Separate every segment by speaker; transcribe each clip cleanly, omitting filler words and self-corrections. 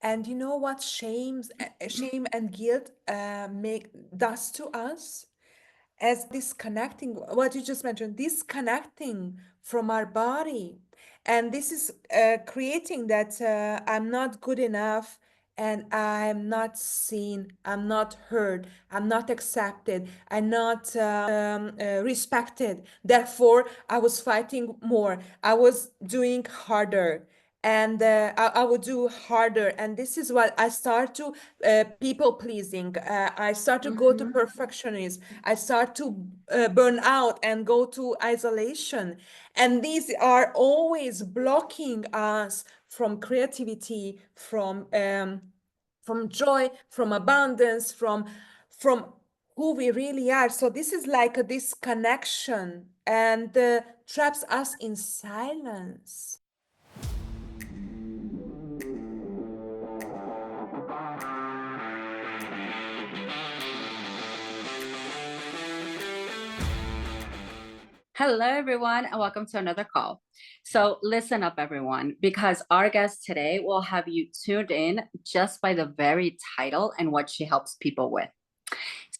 Speaker 1: And you know what shame and guilt make does to us? As disconnecting, what you just mentioned, disconnecting from our body. And this is creating that I'm not good enough, and I'm not seen, I'm not heard, I'm not accepted, I'm not respected. Therefore, I was fighting more, I was doing harder, and I would do harder. And this is what I start to people pleasing. I start to go to
Speaker 2: Mhm.
Speaker 1: perfectionism. I start to burn out and go to isolation. And these are always blocking us from creativity, from joy, from abundance, from who we really are. So this is like a disconnection, and traps us in silence.
Speaker 2: Hello, everyone, and welcome to another call. So, listen up, everyone, because our guest today will have you tuned in just by the very title and what she helps people with.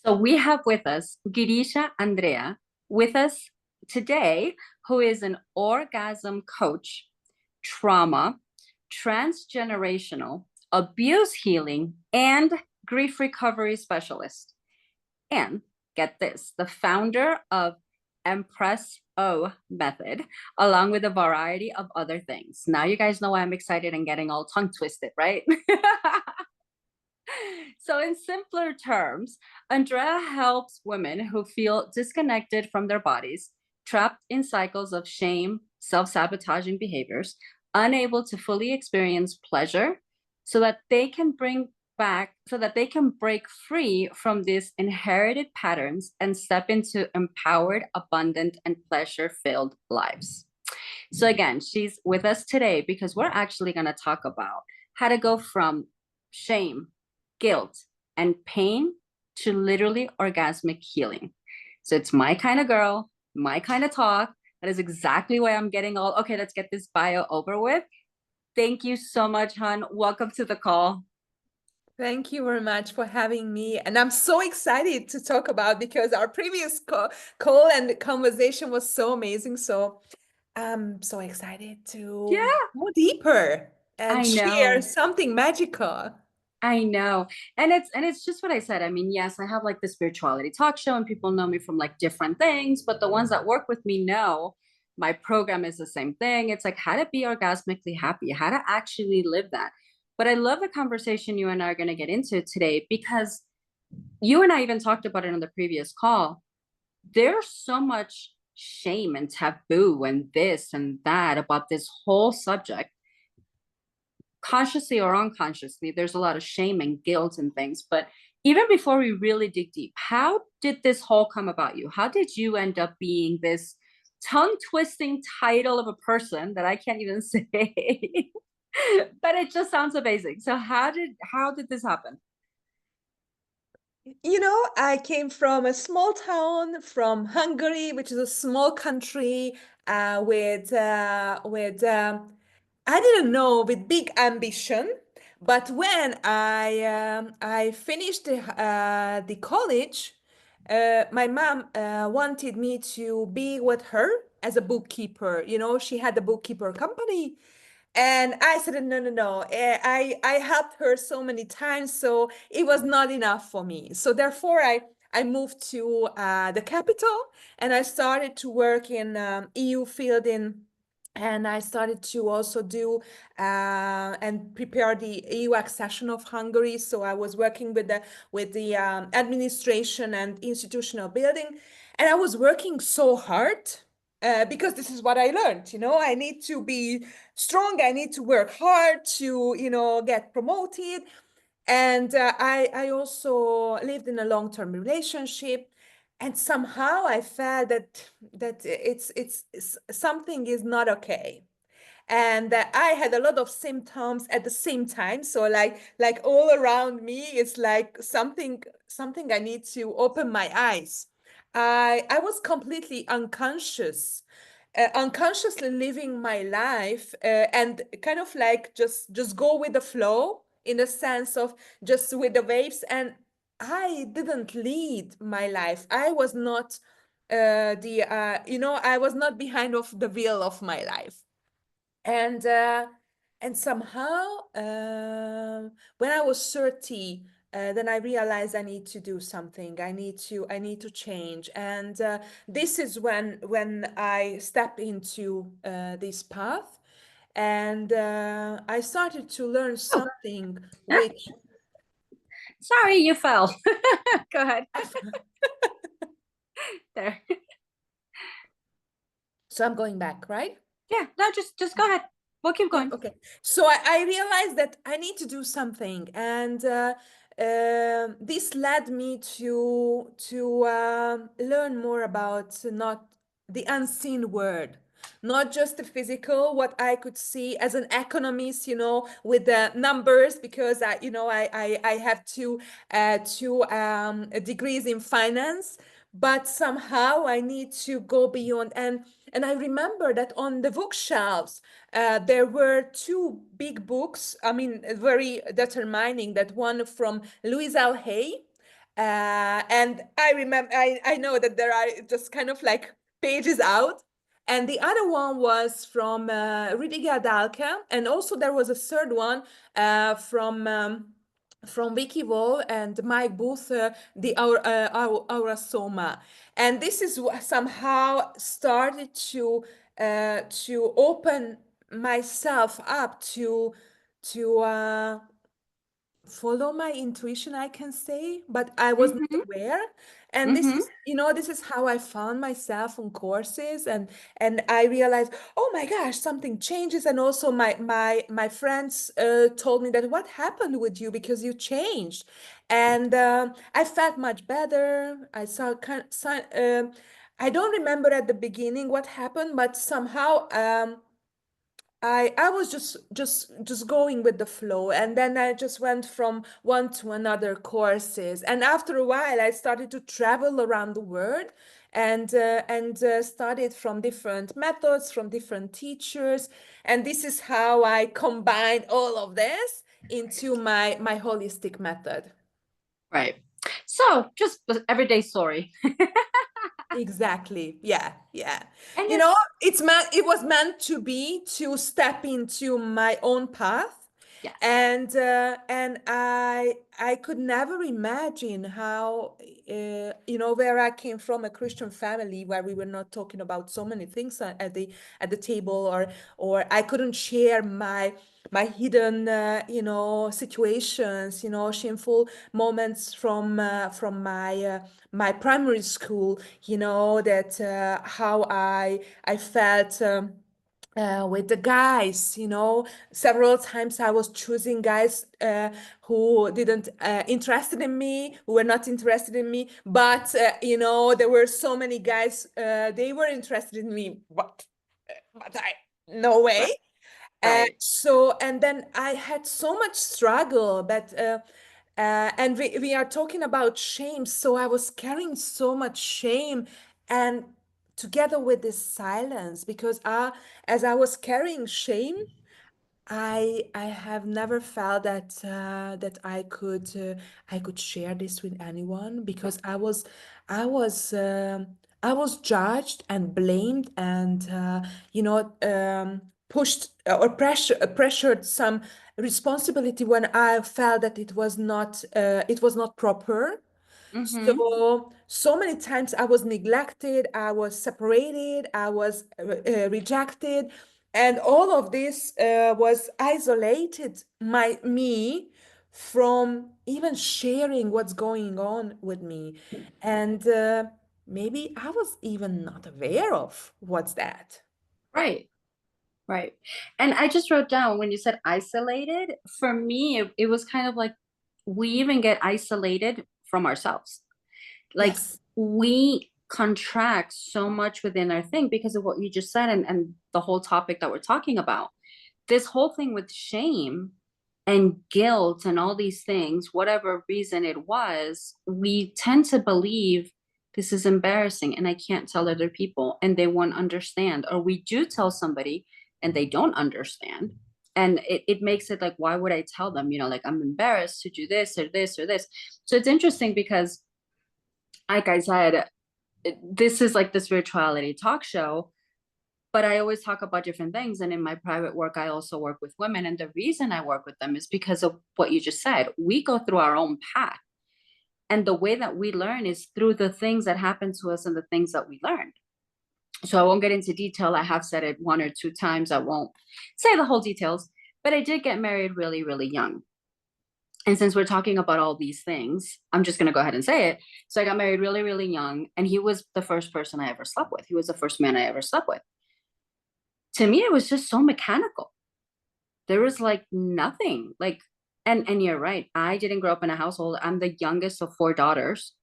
Speaker 2: So, we have with us Girisha Andrea with us today, who is an orgasm coach, trauma, transgenerational, abuse healing, and grief recovery specialist. And get this, the founder of Empress O Method, along with a variety of other things. Now you guys know why I'm excited and getting all tongue twisted, right? So, in simpler terms, Andrea helps women who feel disconnected from their bodies, trapped in cycles of shame, self sabotaging behaviors, unable to fully experience pleasure, so that they can break free from these inherited patterns and step into empowered, abundant, and pleasure filled lives. So, again, she's with us today because we're actually going to talk about how to go from shame, guilt, and pain to literally orgasmic healing. So, it's my kind of girl, my kind of talk. That is exactly why I'm getting all okay. Let's get this bio over with. Thank you so much, hon. Welcome to the call.
Speaker 1: Thank you very much for having me. And I'm so excited to talk about, because our previous call and conversation was so amazing. So I'm so excited to
Speaker 2: Yeah,
Speaker 1: go deeper and
Speaker 2: I
Speaker 1: share
Speaker 2: know.
Speaker 1: something magical.
Speaker 2: I know. And it's just what I said. I mean, yes, I have like the spirituality talk show and people know me from like different things, but the ones that work with me know my program is the same thing. It's like how to be orgasmically happy, how to actually live that. But I love the conversation you and I are going to get into today because you and I even talked about it on the previous call. There's so much shame and taboo and this and that about this whole subject, consciously or unconsciously. There's a lot of shame and guilt and things. But even before we really dig deep, how did this whole come about you? How did you end up being this tongue twisting title of a person that I can't even say? But it just sounds amazing. So how did this happen?
Speaker 1: You know, I came from a small town from Hungary, which is a small country with I didn't know, with big ambition. But when I finished the college, my mom wanted me to be with her as a bookkeeper. You know, she had a bookkeeper company. And I said, no, no, no. I helped her so many times, so it was not enough for me. So therefore, I moved to the capital, and I started to work in EU field and I started to also do and prepare the EU accession of Hungary. So I was working with the administration and institutional building, and I was working so hard because this is what I learned. You know, I need to be strong. I need to work hard to, get promoted. And I also lived in a long-term relationship, and somehow I felt that it's something is not okay. And I had a lot of symptoms at the same time. So like all around me, it's like something I need to open my eyes. I was completely unconscious, unconsciously living my life and kind of like just go with the flow in the sense of just with the waves. And I didn't lead my life. I was not I was not behind of the wheel of my life. And somehow, when I was 30, then I realized I need to do something. I need to change. And this is when I step into this path, and I started to learn
Speaker 2: Oh,
Speaker 1: something which
Speaker 2: sorry, you fell. Go ahead. There.
Speaker 1: so I'm going back, right?
Speaker 2: Yeah, no, just go ahead. We'll keep
Speaker 1: Yeah,
Speaker 2: going.
Speaker 1: okay. So I realized that I need to do something, and this led me to learn more about not the unseen world, not just the physical, what I could see as an economist, with the numbers, because I have two degrees in finance, but somehow I need to go beyond. And I remember that on the bookshelves, there were two big books. I mean, very determining. That one from Louise L. Hay, and I remember. I know that there are just kind of like pages out, and the other one was from Rüdiger Dahlke, and also there was a third one from Vicky Wall and Mike Booth, the Aura Soma. And this is what somehow started to open myself up to follow my intuition, I can say, but I was not
Speaker 2: Mm-hmm.
Speaker 1: aware. And this
Speaker 2: Mm-hmm.
Speaker 1: is, this is how I found myself on courses, and I realized, oh my gosh, something changes. And also my friends told me that what happened with you, because you changed. And I felt much better. I don't remember at the beginning what happened, but somehow I was just going with the flow, and then I just went from one to another courses. And after a while I started to travel around the world, and studied from different methods, from different teachers. And this is how I combined all of this into my holistic method.
Speaker 2: Right. So just everyday story.
Speaker 1: Exactly. Yeah, yeah.
Speaker 2: And
Speaker 1: You know,
Speaker 2: it's
Speaker 1: it was meant to be to step into my own path.
Speaker 2: yes.
Speaker 1: And I could never imagine how where I came from, a Christian family where we were not talking about so many things at the table, or I couldn't share my hidden situations, shameful moments from my primary school, that how I felt with the guys. Several times I was choosing guys who didn't interested in me, who were not interested in me, but there were so many guys, they were interested in me, but I no way.
Speaker 2: Right. Right.
Speaker 1: And then I had so much struggle, and we are talking about shame. So I was carrying so much shame, and together with this silence, because as I was carrying shame, I have never felt that I could share this with anyone, because I was I was judged and blamed, and pushed or pressured some responsibility when I felt that it was not proper.
Speaker 2: Mm-hmm.
Speaker 1: So many times I was neglected, I was separated, I was rejected, and all of this was isolated me from even sharing what's going on with me. And maybe I was even not aware of what's that.
Speaker 2: Right. Right. And I just wrote down when you said isolated, for me, it was kind of like we even get isolated from ourselves. Like
Speaker 1: Yes.
Speaker 2: we contract so much within our thing because of what you just said and the whole topic that we're talking about. This whole thing with shame and guilt and all these things, whatever reason it was, we tend to believe this is embarrassing and I can't tell other people and they won't understand. Or we do tell somebody and they don't understand. And it makes it like, why would I tell them, like I'm embarrassed to do this or this or this. So it's interesting because, like I said, this is like the spirituality talk show, but I always talk about different things. And in my private work, I also work with women. And the reason I work with them is because of what you just said. We go through our own path. And the way that we learn is through the things that happen to us and the things that we learned. So I won't get into detail. I have said it one or two times. I won't say the whole details, but I did get married really, really young. And since we're talking about all these things, I'm just going to go ahead and say it. So I got married really, really young. And he was the first person I ever slept with. He was the first man I ever slept with. To me, it was just so mechanical. There was like nothing like, and you're right. I didn't grow up in a household. I'm the youngest of four daughters,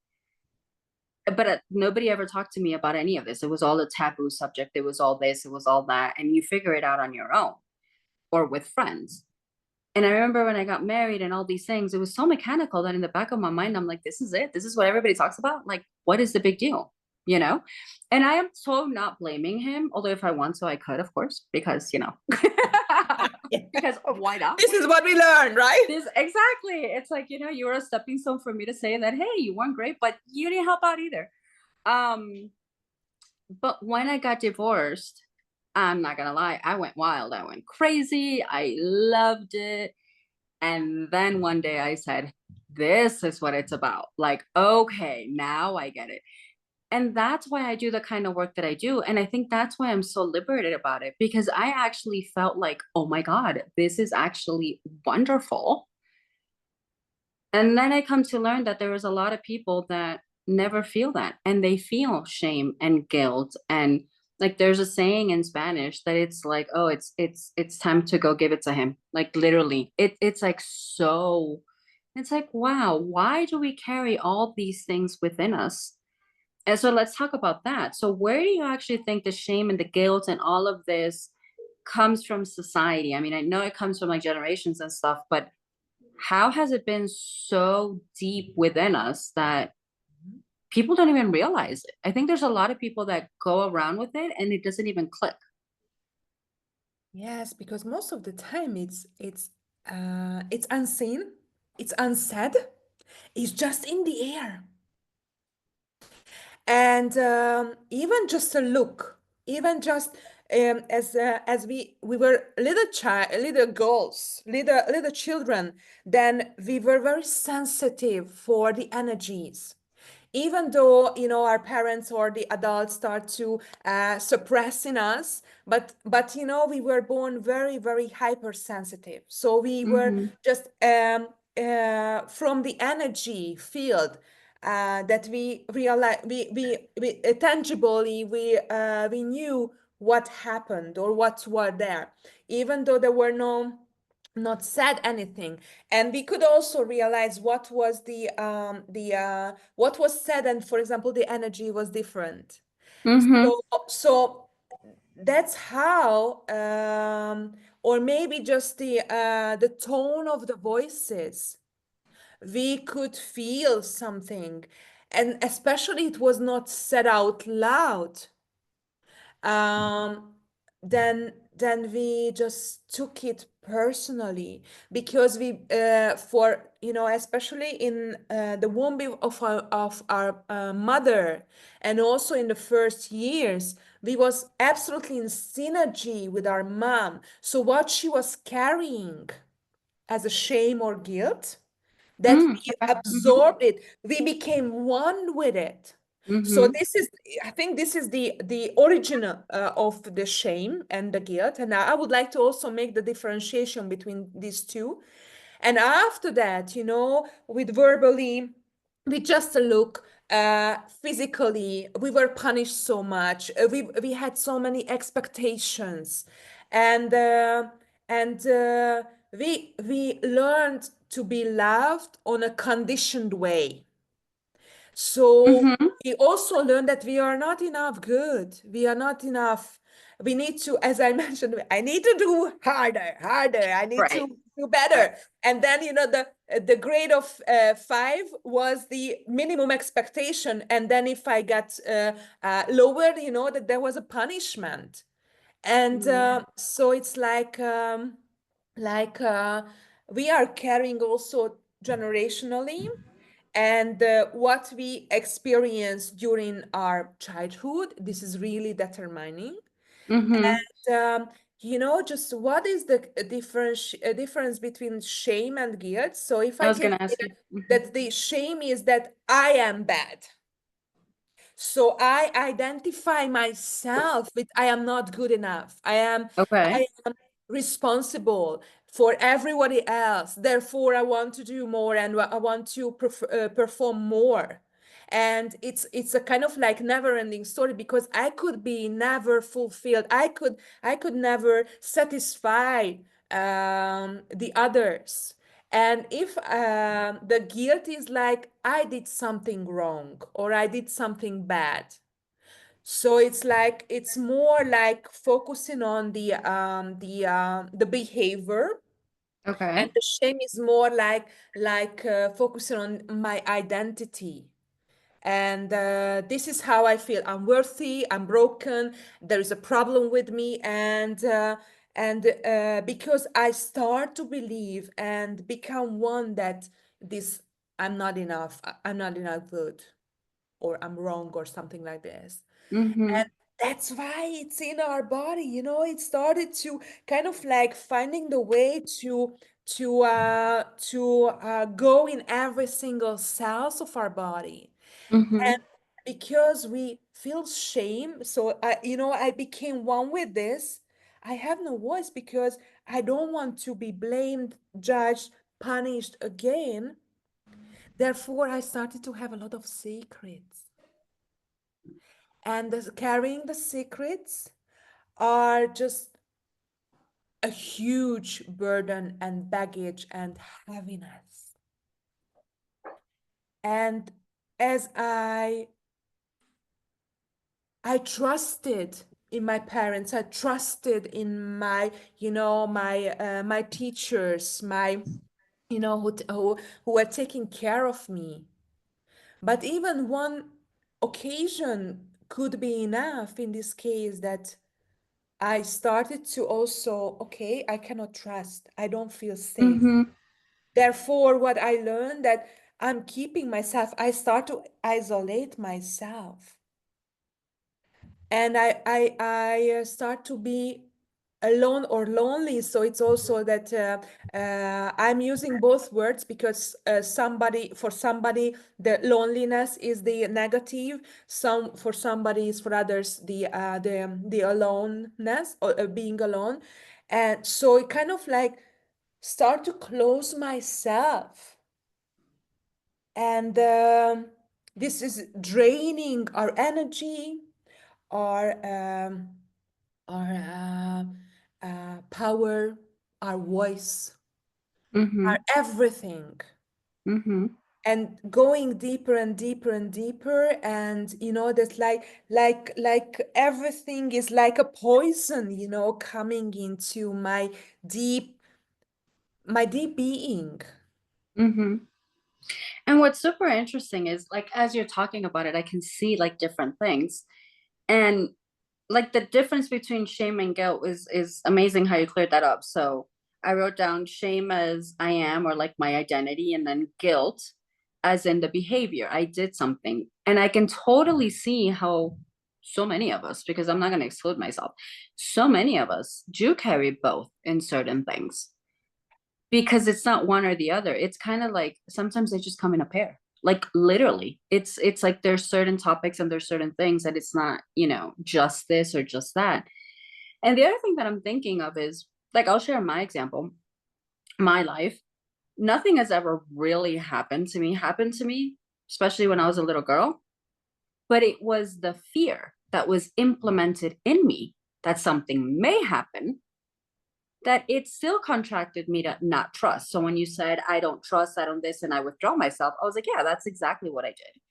Speaker 2: but nobody ever talked to me about any of this. It was all a taboo subject. It was all this, it was all that. And you figure it out on your own or with friends. And I remember when I got married and all these things, it was so mechanical that in the back of my mind, I'm like, this is it. This is what everybody talks about. Like, what is the big deal? You know? And I am so not blaming him, although if I want to, I could, of course, because, because why not?
Speaker 1: This is what we learn, right?
Speaker 2: This exactly. It's like, you were a stepping stone for me to say that, hey, you weren't great, but you didn't help out either. But when I got divorced, I'm not gonna lie, I went wild. I went crazy. I loved it. And then one day I said, this is what it's about. Like, okay, now I get it. And that's why I do the kind of work that I do. And I think that's why I'm so liberated about it, because I actually felt like, oh my God, this is actually wonderful. And then I come to learn that there is a lot of people that never feel that, and they feel shame and guilt. And like there's a saying in Spanish that it's like, oh, it's time to go give it to him. Like literally. It's like so it's like, wow, why do we carry all these things within us? And so let's talk about that. So where do you actually think the shame and the guilt and all of this comes from society? I mean, I know it comes from like generations and stuff, but how has it been so deep within us that people don't even realize it? I think there's a lot of people that go around with it and it doesn't even click.
Speaker 1: Yes, because most of the time it's unseen, it's unsaid, it's just in the air. And even just a look, even just as we were little girls, little children, then we were very sensitive for the energies. Even though our parents or the adults start to suppress in us, but we were born very, very hypersensitive, so we were
Speaker 2: Mm-hmm.
Speaker 1: just from the energy field that we realize, we tangibly we knew what happened or what were there, even though there were no not said anything. And we could also realize what was the what was said, and for example the energy was different.
Speaker 2: Mm-hmm.
Speaker 1: So that's how or maybe just the tone of the voices, we could feel something, and especially it was not said out loud. um, then we just took it personally, because we for especially in the womb of our mother, and also in the first years, we was absolutely in synergy with our mom. So what she was carrying as a shame or guilt, that
Speaker 2: Mm,
Speaker 1: we
Speaker 2: okay. Mm-hmm.
Speaker 1: absorbed it, we became one with it. So
Speaker 2: Mm-hmm.
Speaker 1: this is, I think this is the origin of the shame and the guilt. And I would like to also make the differentiation between these two. And after that, with verbally, with just a look, physically, we were punished so much. We had so many expectations, and we learned to be loved on a conditioned way. So
Speaker 2: Mm-hmm.
Speaker 1: we also learn that we are not enough good. We are not enough. We need to, as I mentioned, I need to do harder, harder. I need
Speaker 2: Right.
Speaker 1: to do
Speaker 2: Right.
Speaker 1: better. And then, the grade of 5 was the minimum expectation. And then if I got lower, that there was a punishment. And
Speaker 2: Mm-hmm.
Speaker 1: so it's like, like we are carrying also generationally, and what we experience during our childhood, this is really determining.
Speaker 2: Mm-hmm.
Speaker 1: And just what is the difference between shame and guilt? So if
Speaker 2: I
Speaker 1: I
Speaker 2: was
Speaker 1: can
Speaker 2: gonna
Speaker 1: say
Speaker 2: ask you. Hmm.
Speaker 1: that the shame is that I am bad, so I identify myself with I am not good enough.
Speaker 2: Okay.
Speaker 1: I am responsible for everybody else. Therefore, I want to do more and I want to perform more. And it's a kind of like never-ending story because I could be never fulfilled. I could never satisfy the others. And if the guilt is like, I did something wrong or I did something bad. So it's like it's more like focusing on the behavior, and
Speaker 2: Okay.
Speaker 1: the shame is more like focusing on my identity. And this is how I feel. I'm worthy. I'm broken. There is a problem with me, and because I start to believe and become one that this I'm not enough. I'm not enough good, or I'm wrong, or something like this.
Speaker 2: Mm-hmm.
Speaker 1: And that's why it's in our body. It started to kind of like finding the way to go in every single cells of our body.
Speaker 2: Mm-hmm.
Speaker 1: And because we feel shame, so I became one with this. I have no voice because I don't want to be blamed, judged, punished again. Therefore, I started to have a lot of secrets. And carrying the secrets are just a huge burden and baggage and heaviness. And as I trusted in my parents, I trusted in my teachers, my who were taking care of me. But even one occasion could be enough in this case, that I started to also, okay, I cannot trust. I don't feel safe.
Speaker 2: Mm-hmm.
Speaker 1: Therefore, what I learned that I'm keeping myself, I start to isolate myself. And I start to be alone or lonely. So it's also that I'm using both words because for somebody the loneliness is the negative, for somebody is, for others, the aloneness, or being alone. And so it kind of like start to close myself. And this is draining our energy, our power, our voice,
Speaker 2: Mm-hmm.
Speaker 1: our everything.
Speaker 2: Mm-hmm.
Speaker 1: And going deeper and deeper and deeper, and that's like everything is like a poison, coming into deep my deep being.
Speaker 2: Mm-hmm. And what's super interesting is like as you're talking about it, I can see like different things. And like the difference between shame and guilt is amazing how you cleared that up. So I wrote down shame as I am, or like my identity, and then guilt as in the behavior. I did something. And I can totally see how so many of us, because I'm not going to exclude myself, so many of us do carry both in certain things, because it's not one or the other. It's kind of like sometimes they just come in a pair. Like literally, it's like there's certain topics and there's certain things that it's not, just this or just that. And the other thing that I'm thinking of is like I'll share my example, my life. Nothing has ever really happened to me, especially when I was a little girl. But it was the fear that was implemented in me that something may happen, that it still contracted me to not trust. So when you said, I don't trust, I don't this, and I withdraw myself, I was like, yeah, that's exactly what I did.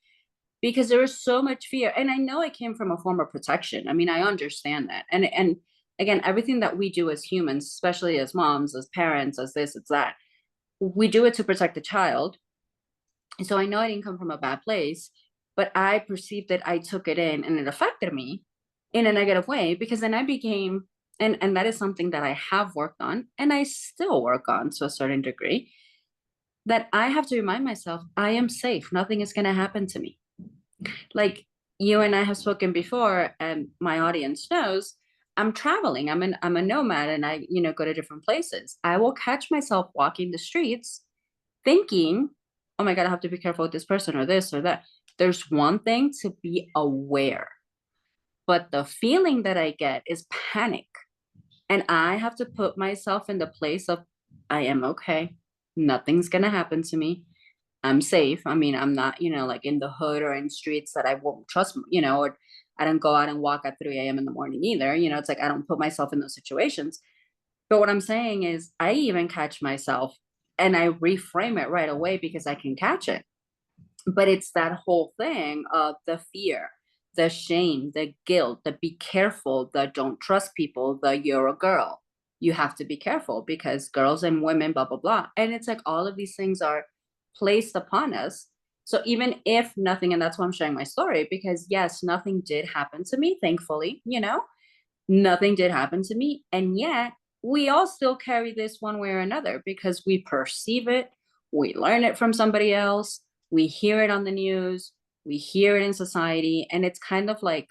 Speaker 2: Because there was so much fear. And I know it came from a form of protection. I mean, I understand that. And again, everything that we do as humans, especially as moms, as parents, as this, it's that, we do it to protect the child. So I know I didn't come from a bad place, but I perceived that I took it in and it affected me in a negative way, because then I became and that is something that I have worked on and I still work on to a certain degree, that I have to remind myself I am safe. Nothing is going to happen to me. Like you and I have spoken before, and my audience knows I'm traveling. I'm a nomad, and I go to different places. I will catch myself walking the streets, thinking, "Oh my god, I have to be careful with this person or this or that." There's one thing to be aware, but the feeling that I get is panic, and I have to put myself in the place of I am okay. Nothing's gonna happen to me. I'm safe. I mean, I'm not, like in the hood or in streets that I won't trust, or I don't go out and walk at 3 a.m. in the morning either. It's like I don't put myself in those situations. But what I'm saying is, I even catch myself and I reframe it right away because I can catch it. But it's that whole thing of the fear, the shame, the guilt, the be careful, the don't trust people, the you're a girl. You have to be careful because girls and women, blah, blah, blah. And it's like all of these things are placed upon us. So even if nothing, and that's why I'm sharing my story, because yes, nothing did happen to me, thankfully, nothing did happen to me. And yet we all still carry this one way or another because we perceive it, we learn it from somebody else, we hear it on the news, we hear it in society. And it's kind of like,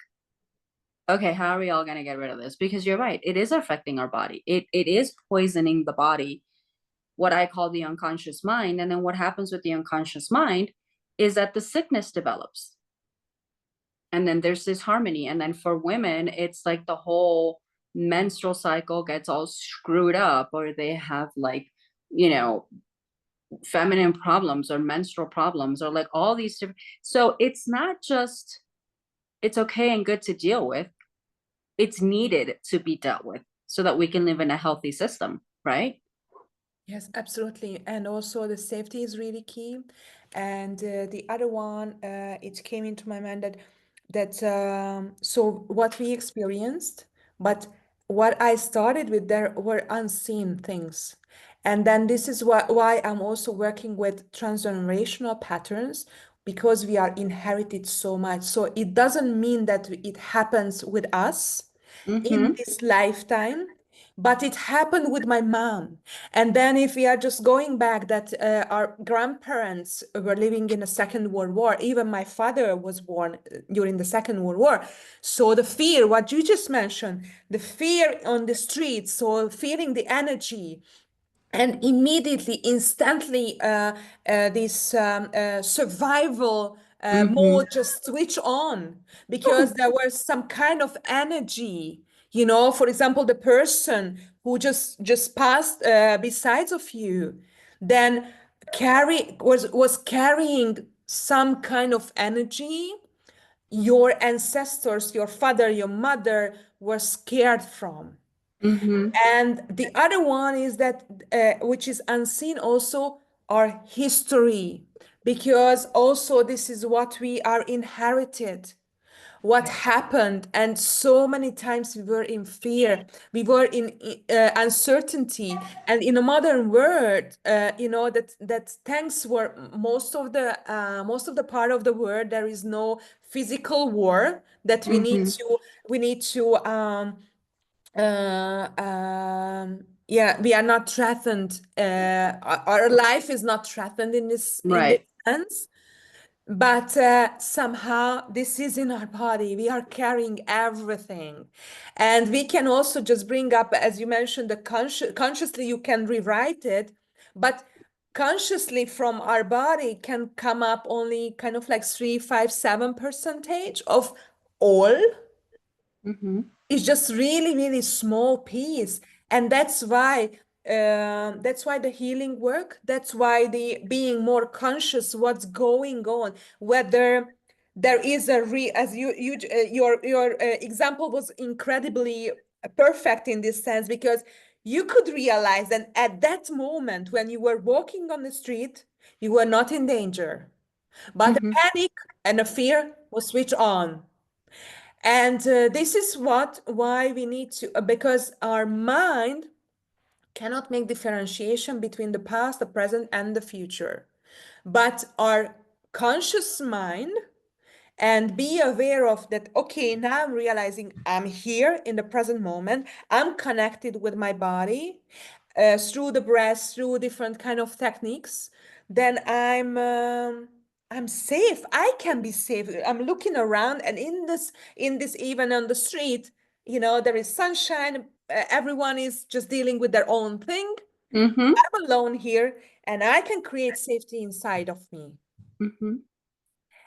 Speaker 2: okay, how are we all going to get rid of this? Because you're right, it is affecting our body, it is poisoning the body, what I call the unconscious mind. And then what happens with the unconscious mind is that the sickness develops. And then there's this harmony. And then for women, it's like the whole menstrual cycle gets all screwed up, or they have like, you know, feminine problems or menstrual problems, or like all these different. So it's not just, it's okay and good to deal with, it's needed to be dealt with so that we can live in a healthy system, right?
Speaker 1: Yes, absolutely. And also the safety is really key. And the other one, it came into my mind that so what we experienced, but what I started with there were unseen things. And then this is why I'm also working with transgenerational patterns because we are inherited so much. So it doesn't mean that it happens with us in
Speaker 2: Mm-hmm.
Speaker 1: this lifetime, but it happened with my mom. And then if we are just going back that our grandparents were living in the Second World War, even my father was born during the Second World War. So the fear, what you just mentioned, the fear on the streets, so feeling the energy, and immediately, instantly, this survival
Speaker 2: Mm-hmm.
Speaker 1: mode just switch on because there was some kind of energy. For example, the person who just passed besides of you, then was carrying some kind of energy your ancestors, your father, your mother were scared from.
Speaker 2: Mm-hmm.
Speaker 1: And the other one is that, which is unseen also, our history, because also this is what we are inherited, what happened. And so many times we were in fear, we were in uncertainty. And in a modern world, that thanks for most of the part of the world, there is no physical war that we need
Speaker 2: Mm-hmm.
Speaker 1: to yeah, we are not threatened. Our life is not threatened in this
Speaker 2: Right.
Speaker 1: sense, but somehow this is in our body. We are carrying everything, and we can also just bring up, as you mentioned, the consciously you can rewrite it, but consciously from our body can come up only kind of like 3, 5, 7% of all.
Speaker 2: Mm-hmm.
Speaker 1: It's just really really small piece, and that's why the healing work, that's why the being more conscious what's going on, whether there is as your example was incredibly perfect in this sense, because you could realize that at that moment when you were walking on the street you were not in danger, but the
Speaker 2: Mm-hmm.
Speaker 1: panic and the fear was switched on. And this is why we need to, because our mind cannot make differentiation between the past, the present, and the future. But our conscious mind and be aware of that. Okay, now I'm realizing I'm here in the present moment. I'm connected with my body through the breath, through different kind of techniques. Then I'm safe. I can be safe. I'm looking around, and in this even on the street, there is sunshine. Everyone is just dealing with their own thing.
Speaker 2: Mm-hmm.
Speaker 1: I'm alone here, and I can create safety inside of me.
Speaker 2: Mm-hmm.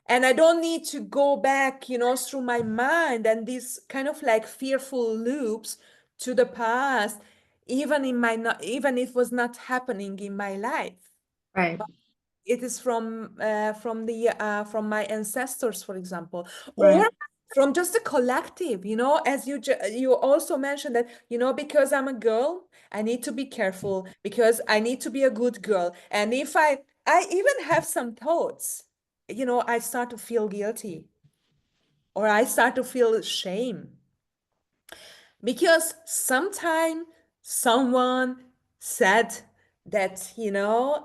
Speaker 1: And I don't need to go back, through my mind and these kind of like fearful loops to the past, even in my not even if it was not happening in my life.
Speaker 2: Right.
Speaker 1: It is from my ancestors, for example, or
Speaker 2: Right.
Speaker 1: from just the collective, as you also mentioned that, because I'm a girl, I need to be careful because I need to be a good girl. And if I even have some thoughts, I start to feel guilty, or I start to feel shame because sometime someone said that,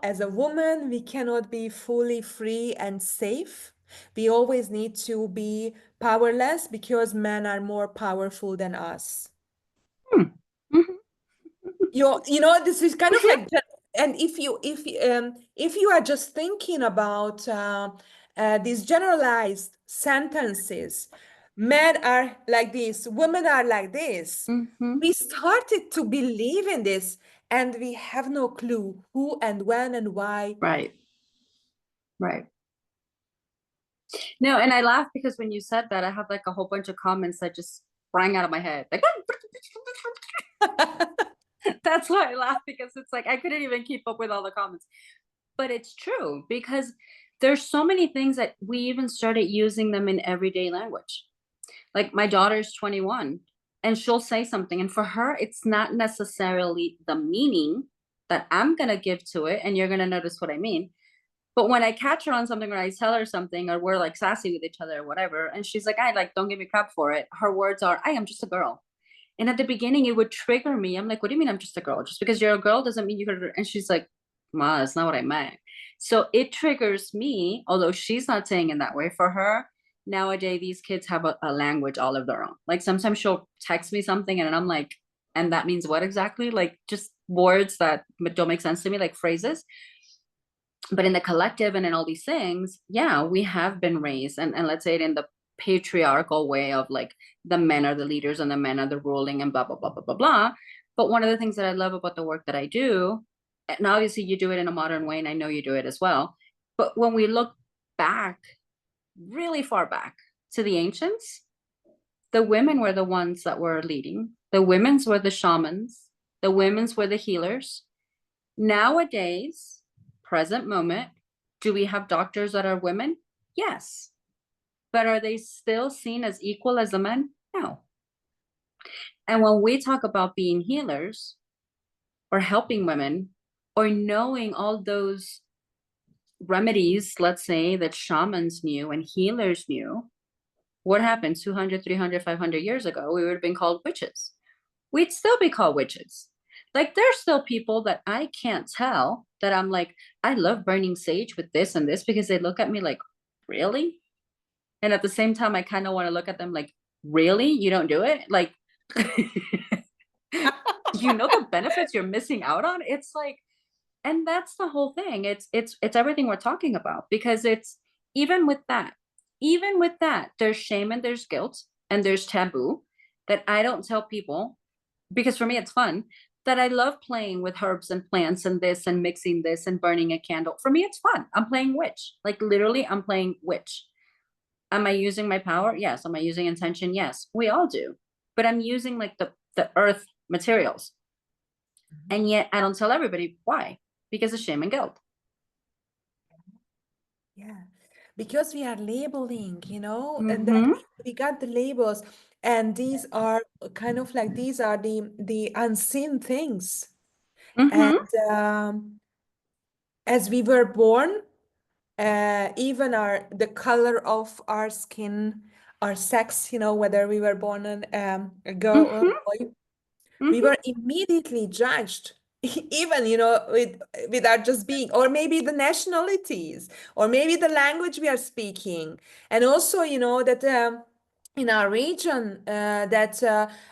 Speaker 1: as a woman, we cannot be fully free and safe. We always need to be powerless because men are more powerful than us.
Speaker 2: Hmm. Mhm.
Speaker 1: This is kind of like, and if you are just thinking about these generalized sentences, men are like this, women are like this.
Speaker 2: Mhm.
Speaker 1: We started to believe in this, and we have no clue who and when and why.
Speaker 2: Right. Right. No, and I laugh because when you said that, I have like a whole bunch of comments that just sprang out of my head. Like that's why I laugh because it's like I couldn't even keep up with all the comments. But it's true because there's so many things that we even started using them in everyday language. Like my daughter's 21 and she'll say something, and for her, it's not necessarily the meaning that I'm going to give to it. And you're going to notice what I mean. But when I catch her on something or I tell her something or we're like sassy with each other or whatever, and she's like, I like, don't give me crap for it. Her words are, I am just a girl. And at the beginning, it would trigger me. I'm like, what do you mean I'm just a girl? Just because you're a girl doesn't mean you could. And she's like, Ma, that's not what I meant. So it triggers me, although she's not saying in that way. For her, nowadays, these kids have a language all of their own. Like sometimes she'll text me something and I'm like, and that means what exactly? Like just words that don't make sense to me, like phrases. But in the collective and in all these things, yeah, we have been raised, and let's say it in the patriarchal way of like the men are the leaders and the men are the ruling and blah blah blah blah blah blah. But one of the things that I love about the work that I do, and obviously you do it in a modern way, and I know you do it as well. But when we look back, really far back to the ancients, the women were the ones that were leading. The women's were the shamans. The women's were the healers. Nowadays, present moment, do we have doctors that are women? Yes. But are they still seen as equal as the men? No. And when we talk about being healers or helping women or knowing all those remedies, let's say that shamans knew and healers knew, what happened 200, 300, 500 years ago? We would have been called witches. We'd still be called witches. Like there's still people that I can't tell that I'm like, I love burning sage with this and this because they look at me like, really? And at the same time, I kind of want to look at them like, really? You don't do it? Like, you know the benefits you're missing out on? It's like, and that's the whole thing. It's everything we're talking about because it's even with that, there's shame and there's guilt and there's taboo that I don't tell people because for me it's fun that I love playing with herbs and plants and this and mixing this and burning a candle. For me, it's fun. I'm playing witch. Like literally, I'm playing witch. Am I using my power? Yes. Am I using intention? Yes. We all do. But I'm using like the earth materials. And yet I don't tell everybody why. Because of shame and guilt.
Speaker 1: Yeah, because we are labeling, and then
Speaker 2: Mm-hmm.
Speaker 1: we got the labels, and these are kind of like these are the unseen things.
Speaker 2: Mm-hmm.
Speaker 1: And as we were born, even the color of our skin, our sex, whether we were born a girl or
Speaker 2: Mm-hmm.
Speaker 1: a boy, we
Speaker 2: Mm-hmm.
Speaker 1: were immediately judged even without just being, or maybe the nationalities, or maybe the language we are speaking. And also that in our region, that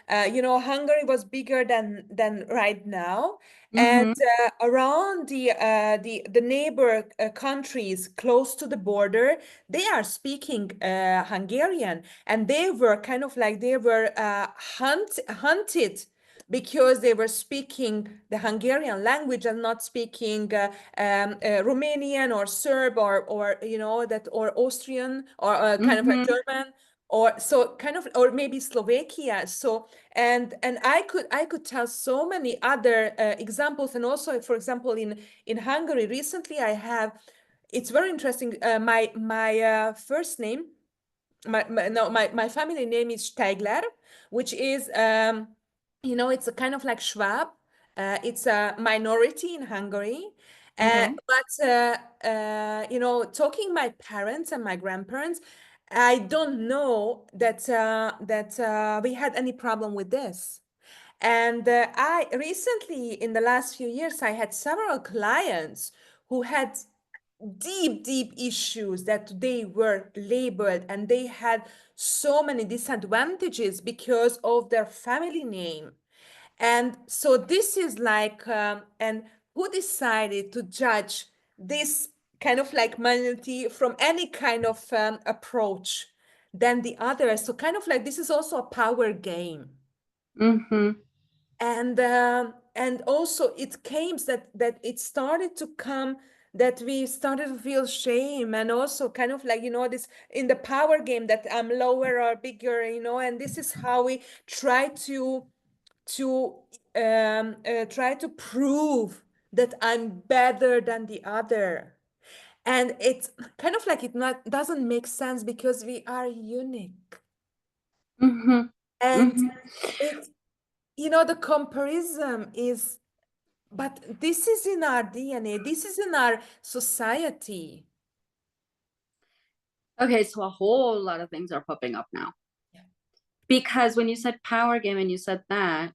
Speaker 1: Hungary was bigger than right now. And
Speaker 2: Mm-hmm.
Speaker 1: around the neighbor countries close to the border, they are speaking Hungarian, and they were kind of like they were hunted because they were speaking the Hungarian language and not speaking Romanian or Serb or that, or Austrian, or kind of like
Speaker 2: Mm-hmm.
Speaker 1: German, or so kind of, or maybe Slovakia. So and I could tell so many other examples. And also, for example, in Hungary recently, I have, it's very interesting. My first name, my no my family name is Steigler, which is it's a kind of like Schwab. It's a minority in Hungary.
Speaker 2: Okay.
Speaker 1: But talking my parents and my grandparents, I don't know that we had any problem with this. And I recently, in the last few years, I had several clients who had deep issues, that they were labeled and they had so many disadvantages because of their family name. And so this is like, and who decided to judge this kind of like minority from any kind of approach than the other? So kind of like this is also a power game.
Speaker 2: Mm-hmm.
Speaker 1: And also it came that it started to come, that we started to feel shame, and also kind of like this in the power game, that I'm lower or bigger, and this is how we try to try to prove that I'm better than the other. And it's kind of like it not doesn't make sense, because we are unique.
Speaker 2: Mm-hmm.
Speaker 1: And
Speaker 2: Mm-hmm.
Speaker 1: it the comparison is, but this is in our DNA, this is in our society.
Speaker 2: Okay, so a whole lot of things are popping up now. Because when you said power game and you said that,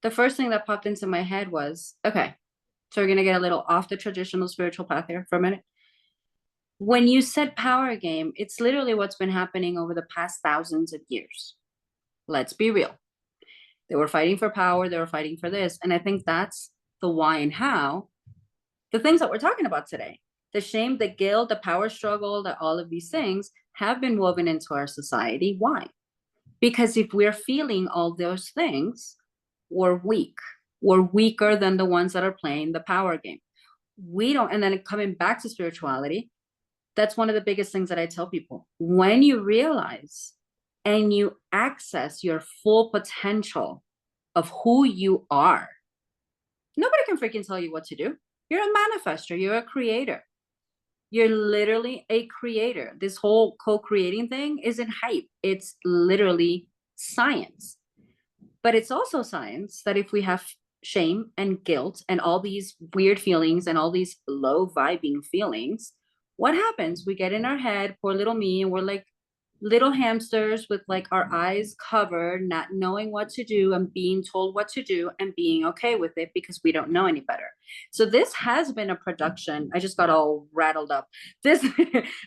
Speaker 2: the first thing that popped into my head was, okay, so we're gonna get a little off the traditional spiritual path here for a minute. When you said power game, it's literally what's been happening over the past thousands of years. Let's be real. They were fighting for power, they were fighting for this. And I think that's the why and how, the things that we're talking about today, the shame, the guilt, the power struggle, that all of these things have been woven into our society. Why? Because if we're feeling all those things, we're weak. We're weaker than the ones that are playing the power game. We don't, and then coming back to spirituality, that's one of the biggest things that I tell people. When you realize and you access your full potential of who you are, nobody can freaking tell you what to do. You're a manifester, you're a creator. You're literally a creator. This whole co-creating thing isn't hype. It's literally science. But it's also science that if we have shame and guilt and all these weird feelings and all these low vibing feelings, what happens? We get in our head, poor little me, and we're like little hamsters with like our eyes covered, not knowing what to do and being told what to do and being okay with it because we don't know any better. So this has been a production. I just got all rattled up. This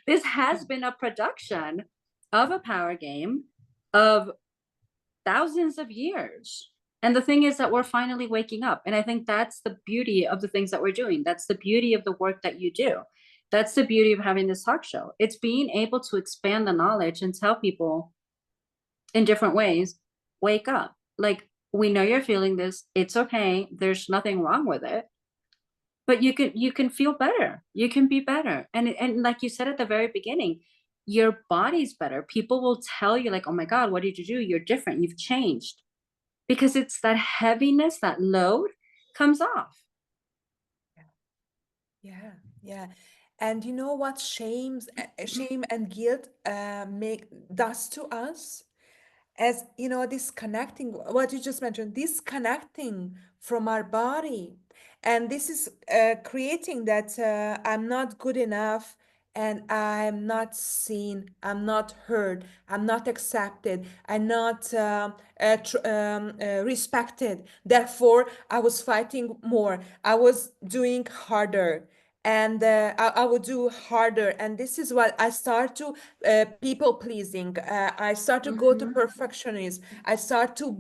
Speaker 2: this has been a production of a power game of thousands of years. And the thing is that we're finally waking up. And I think that's the beauty of the things that we're doing. That's the beauty of the work that you do. That's the beauty of having this talk show. It's being able to expand the knowledge and tell people in different ways, wake up. Like, we know you're feeling this. It's okay. There's nothing wrong with it. But you can feel better. You can be better. And like you said at the very beginning, your body's better. People will tell you, like, oh my God, what did you do? You're different. You've changed. Because it's that heaviness, that load comes off.
Speaker 1: Yeah, yeah. And you know what shame and guilt make does to us? As disconnecting, what you just mentioned, disconnecting from our body. And this is creating that I'm not good enough, and I'm not seen, I'm not heard, I'm not accepted, I'm not respected. Therefore, I was fighting more, I was doing harder. And I would do harder, and this is what I start to people pleasing. I start to go to
Speaker 2: Mm-hmm.
Speaker 1: perfectionism. I start to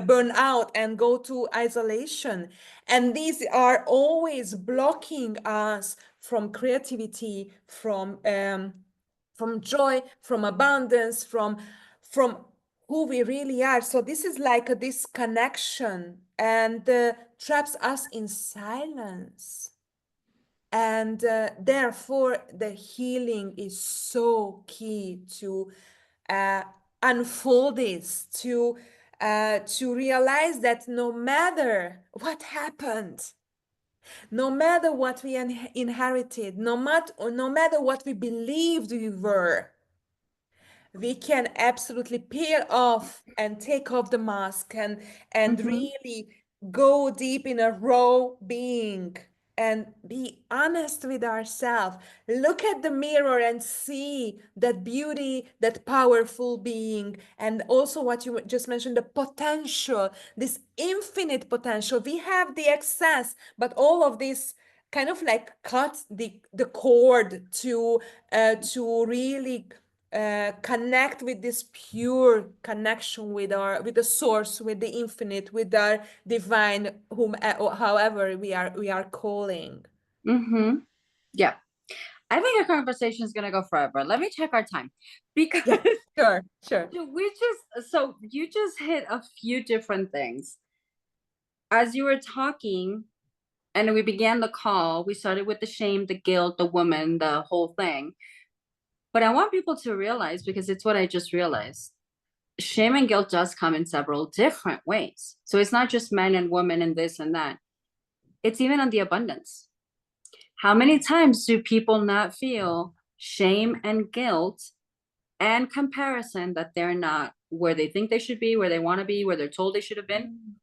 Speaker 1: burn out and go to isolation, and these are always blocking us from creativity, from joy, from abundance, from who we really are. So this is like a disconnection, and traps us in silence. And therefore, the healing is so key to uh, unfold this, to realize that no matter what happened, no matter what we inherited, no matter what we believed we were, we can absolutely peel off and take off the mask, and
Speaker 2: Mm-hmm.
Speaker 1: really go deep in a raw being and be honest with ourselves. Look at the mirror and see that beauty, that powerful being, and also what you just mentioned, the potential, this infinite potential. We have the excess, but all of this kind of like cut the cord to really connect with this pure connection with our, with the source, with the infinite, with our divine, whom or however we are calling.
Speaker 2: Mm-hmm. Yeah. I think our conversation is gonna go forever. Let me check our time because
Speaker 1: Yeah, sure, sure.
Speaker 2: you just hit a few different things. As you were talking and we began the call, we started with the shame, the guilt, the woman, the whole thing. But I want people to realize, because it's what I just realized, shame and guilt does come in several different ways. So it's not just men and women and this and that. It's even on the abundance. How many times do people not feel shame and guilt and comparison that they're not where they think they should be, where they want to be, where they're told they should have been?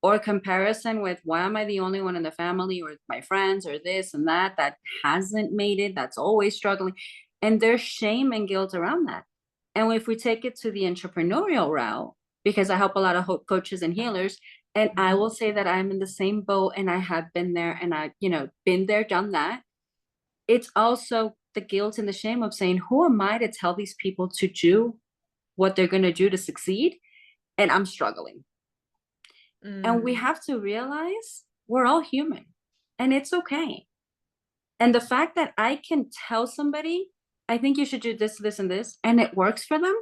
Speaker 2: Or comparison with, why am I the only one in the family or my friends or this and that hasn't made it, that's always struggling? And there's shame and guilt around that. And if we take it to the entrepreneurial route, because I help a lot of coaches and healers, and I will say that I'm in the same boat and I have been there and I, been there, done that. It's also the guilt and the shame of saying, who am I to tell these people to do what they're going to do to succeed? And I'm struggling. And we
Speaker 1: Mm.
Speaker 2: have to realize we're all human and it's okay. And the fact that I can tell somebody, I think you should do this, this, and this, and it works for them,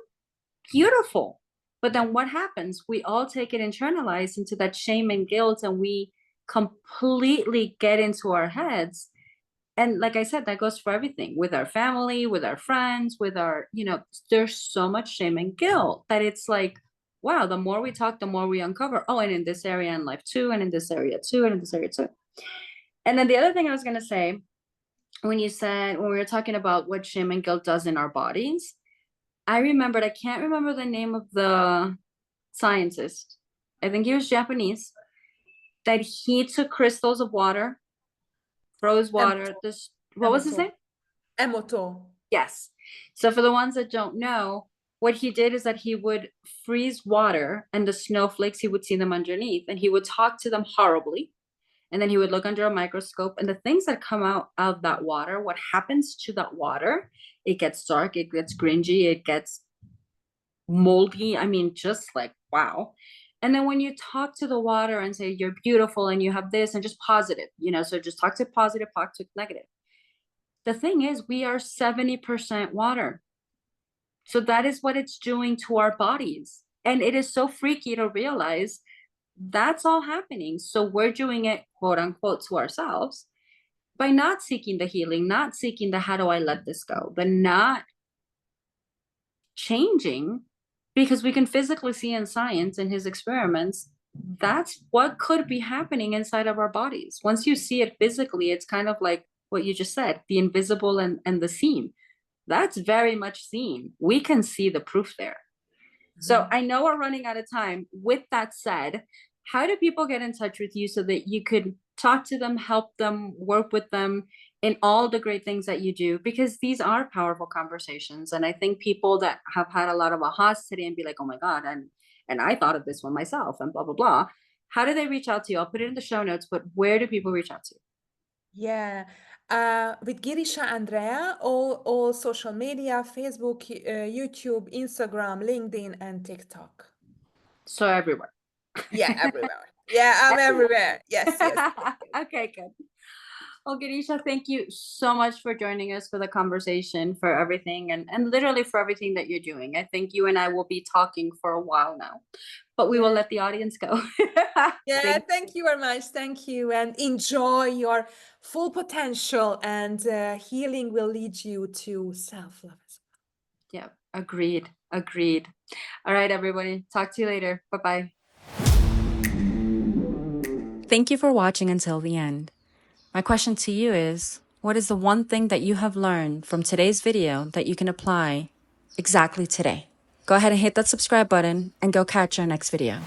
Speaker 2: beautiful. But then what happens? We all take it internalized into that shame and guilt, and we completely get into our heads. And like I said, that goes for everything, with our family, with our friends, with our, there's so much shame and guilt that it's like, wow, the more we talk, the more we uncover. Oh, and in this area in life too, and in this area too, and in this area too. And then the other thing I was going to say, when we were talking about what shame and guilt does in our bodies, I can't remember the name of the scientist. I think he was Japanese, that he took crystals of water, froze water.
Speaker 1: Emoto,
Speaker 2: What was his
Speaker 1: emoto,
Speaker 2: name?
Speaker 1: emoto.
Speaker 2: Yes. So for the ones that don't know, what he did is that he would freeze water and the snowflakes, he would see them underneath and he would talk to them horribly. And then he would look under a microscope and the things that come out of that water, what happens to that water, it gets dark, it gets gringy, it gets moldy. I mean, just like, wow. And then when you talk to the water and say, you're beautiful and you have this and just positive, so just toxic positive, toxic negative. The thing is, we are 70% water. So that is what it's doing to our bodies. And it is so freaky to realize that's all happening. So we're doing it, quote unquote, to ourselves by not seeking the healing, not seeking the how do I let this go, but not changing, because we can physically see in science in his experiments that's what could be happening inside of our bodies. Once you see it physically, it's kind of like what you just said, the invisible and the seen. That's very much seen. We can see the proof there. So
Speaker 1: Mhm.
Speaker 2: I know we're running out of time. With that said, how do people get in touch with you so that you could talk to them, help them, work with them, in all the great things that you do, because these are powerful conversations. And I think people that have had a lot of ahas today and be like, oh my God, and I thought of this one myself and blah, blah, blah. How do they reach out to you? I'll put it in the show notes, but where do people reach out to you?
Speaker 1: Yeah. With Girisha Andrea, all social media, Facebook, YouTube, Instagram, LinkedIn, and TikTok.
Speaker 2: So everywhere.
Speaker 1: Yeah, everywhere. Yeah, I'm
Speaker 2: Everywhere.
Speaker 1: everywhere. Yes, yes, yes, yes.
Speaker 2: Okay, good. Well, Ganesha, thank you so much for joining us for the conversation, for everything, and literally for everything that you're doing. I think you and I will be talking for a while now, but we will
Speaker 1: Yeah.
Speaker 2: let the audience go.
Speaker 1: Yeah,
Speaker 2: Thank
Speaker 1: thank you very much. Thank you. And enjoy your full potential, and healing will lead you to self love.
Speaker 2: you. Yeah, agreed. Agreed. All right, everybody. Talk to you later. Bye bye. Thank you for watching until the end. My question to you is, what is the one thing that you have learned from today's video that you can apply exactly today? Go ahead and hit that subscribe button and go catch our next video.